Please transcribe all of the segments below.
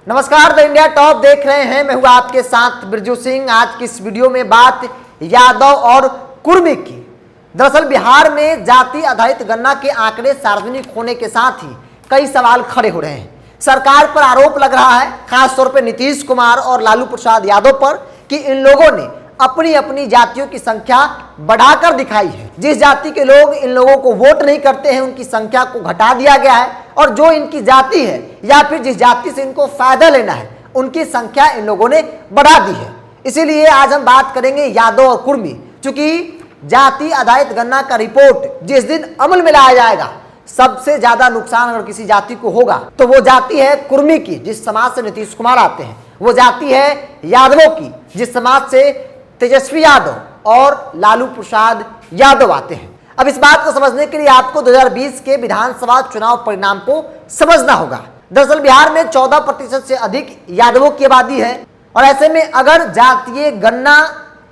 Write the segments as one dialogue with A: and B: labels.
A: नमस्कार, the India top देख रहे हैं। मैं हूं आपके साथ बिरजू सिंह। आज की इस वीडियो में बात यादव और कुर्मी की। दरअसल बिहार में जाति आधारित गणना के आंकड़े सार्वजनिक होने के साथ ही कई सवाल खड़े हो रहे हैं। सरकार पर आरोप लग रहा है, खासतौर पर नीतीश कुमार और लालू प्रसाद यादव पर, कि इन लोगों ने अपनी अपनी जातियों की संख्या बढ़ाकर दिखाई है। जिस जाति के लोग इन लोगों को वोट नहीं करते हैं, उनकी संख्या को घटा दिया गया है, और जो इनकी जाति है या फिर जिस जाति से इनको फायदा लेना है, उनकी संख्या इन लोगों ने बढ़ा दी है। इसीलिए आज हम बात करेंगे यादव और कुर्मी। चूंकि जाति आधारित गणना का रिपोर्ट जिस दिन अमल में लाया जाएगा, सबसे ज्यादा नुकसान अगर किसी जाति को होगा तो वो जाति है कुर्मी की, जिस समाज से नीतीश कुमार आते हैं। वो जाति है यादवों की, जिस समाज से तेजस्वी यादव और लालू प्रसाद यादव आते हैं। अब इस बात को समझने के लिए आपको 2020 के विधानसभा चुनाव परिणाम को समझना होगा। दरअसल बिहार में 14% से अधिक यादवों की आबादी है, और ऐसे में अगर जातीय गणना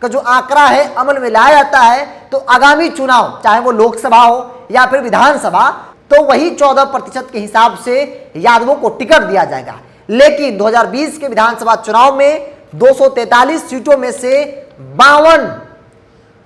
A: का जो आंकड़ा है अमल में लाया जाता है तो आगामी चुनाव, चाहे वो लोकसभा हो या फिर विधानसभा, तो वही 14% के हिसाब से यादवों को टिकट दिया जाएगा। लेकिन 2020 के विधानसभा चुनाव में 243 सीटों में से 52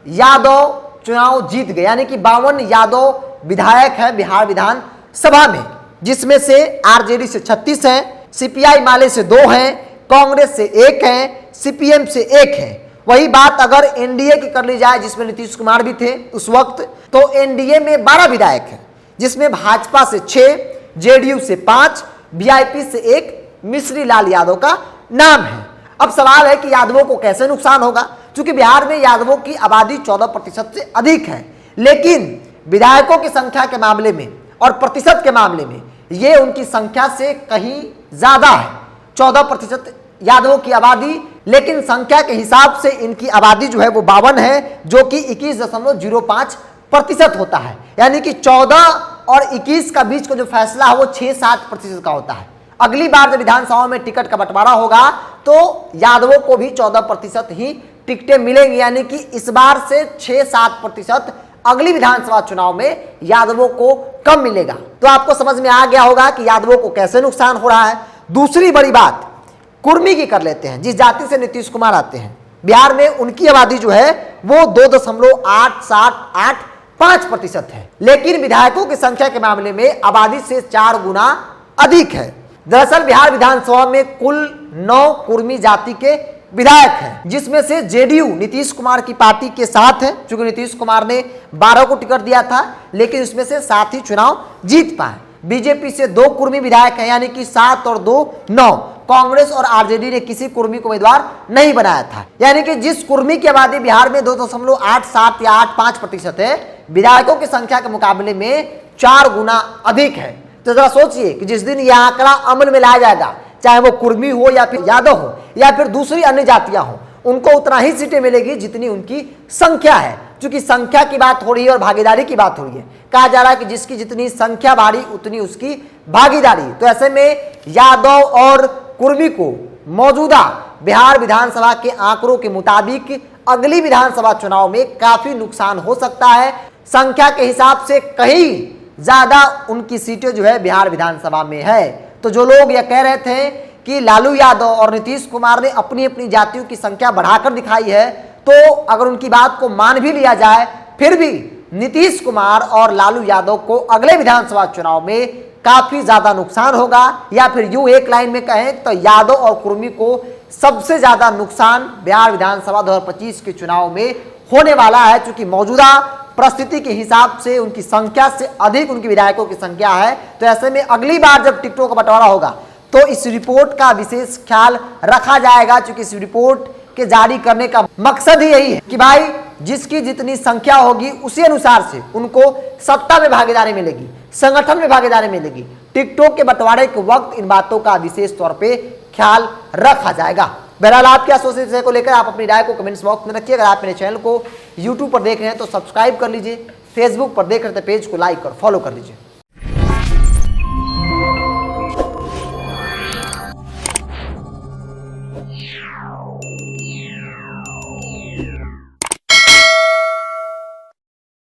A: यादव चुनाव जीत गए, यानी कि 52 यादव विधायक हैं बिहार विधानसभा में, जिसमें से आरजेडी से 36 हैं, सीपीआई माले से 2 हैं, कांग्रेस से 1 हैं, सीपीएम से 1 है। वही बात अगर एनडीए की कर ली जाए, जिसमें नीतीश कुमार भी थे उस वक्त, तो एनडीए में 12 विधायक हैं, जिसमें भाजपा से 6, जेडीयू से 5, वीआईपी से 1 मिश्री लाल यादव का नाम है। अब सवाल है कि यादवों को कैसे नुकसान होगा, क्योंकि बिहार में यादवों की आबादी 14% से अधिक है, लेकिन विधायकों की संख्या के मामले में और प्रतिशत के मामले में ये उनकी संख्या से कहीं ज्यादा है। 14% यादवों की आबादी, लेकिन संख्या के हिसाब से इनकी आबादी जो है वो 52 है, जो कि 21.05% होता है। यानी कि 14 और 21 का बीच का जो फैसला है वो 6-7% का होता है। अगली बार जब विधानसभा में टिकट का बंटवारा होगा तो यादवों को भी 14% ही टिकटें मिलेंगी, यानी कि इस बार से 6-7% अगली विधानसभा चुनाव में यादवों को कम मिलेगा। तो आपको समझ में आ गया होगा कि यादवों को कैसे नुकसान हो रहा है। दूसरी बड़ी बात कुर्मी की कर लेते हैं, जिस जाति से नीतीश कुमार आते हैं। बिहार में उनकी आबादी जो है वो 2.875% है, लेकिन विधायकों की संख्या के मामले में आबादी से 4 गुना अधिक है। दरअसल बिहार विधानसभा में कुल 9 कुर्मी जाति के विधायक हैं, जिसमें से जेडीयू नीतीश कुमार की पार्टी के साथ है, क्योंकि नीतीश कुमार ने 12 को टिकट दिया था, लेकिन उसमें से 7 ही चुनाव जीत पाए। बीजेपी से 2 कुर्मी विधायक हैं, यानी कि 7 और 2 9। कांग्रेस और आरजेडी ने किसी कुर्मी को उम्मीदवार नहीं बनाया था, यानी कि जिस कुर्मी की आबादी बिहार में 2.87 या 85% है, विधायकों की संख्या के मुकाबले में 4 गुना अधिक है। तो जरा सोचिए कि जिस दिन यह आंकड़ा अमल में लाया जाएगा, चाहे वो कुर्मी हो या फिर यादव हो या फिर दूसरी अन्य जातियां हो, उनको उतना ही सीटें मिलेगी जितनी उनकी संख्या है। क्योंकि संख्या की बात हो रही है और भागीदारी की बात हो रही है। कहा जा रहा है कि जिसकी जितनी संख्या भारी उतनी उसकी भागीदारी। तो ऐसे में यादव और कुर्मी को मौजूदा बिहार विधानसभा के आंकड़ों के मुताबिक अगली विधानसभा चुनाव में काफी नुकसान हो सकता है। संख्या के हिसाब से कहीं ज्यादा उनकी सीटें जो है बिहार विधानसभा में है। तो जो लोग यह कह रहे थे कि लालू यादव और नीतीश कुमार ने अपनी अपनी जातियों की संख्या बढ़ाकर दिखाई है, तो अगर उनकी बात को मान भी लिया जाए, फिर भी नीतीश कुमार और लालू यादव को अगले विधानसभा चुनाव में काफी ज्यादा नुकसान होगा। या फिर यूं एक लाइन में कहें तो यादव और कुर्मी को सबसे ज्यादा नुकसान बिहार विधानसभा 2025 के चुनाव में होने वाला है, क्योंकि मौजूदा परिस्थिति के हिसाब से उनकी संख्या से अधिक उनकी विधायकों की संख्या है। तो ऐसे में अगली बार जब टिकटों का बंटवारा होगा तो इस रिपोर्ट का विशेष ख्याल रखा जाएगा, क्योंकि इस रिपोर्ट के जारी करने का मकसद ही यही है कि भाई जिसकी जितनी संख्या होगी उसी अनुसार से उनको सत्ता में भागीदारी मिलेगी, संगठन में भागीदारी मिलेगी। टिकटों के बंटवारे के वक्त इन बातों का विशेष तौर पे ख्याल रखा जाएगा। बहरहाल आप क्या सोचते हैं इस विषय को लेकर, आप अपनी राय को कमेंट्स बॉक्स में रखिए। अगर आप मेरे चैनल को यूट्यूब पर देख रहे हैं तो सब्सक्राइब कर लीजिए, फेसबुक पर देख रहे हैं तो पेज को लाइक और फॉलो कर लीजिए।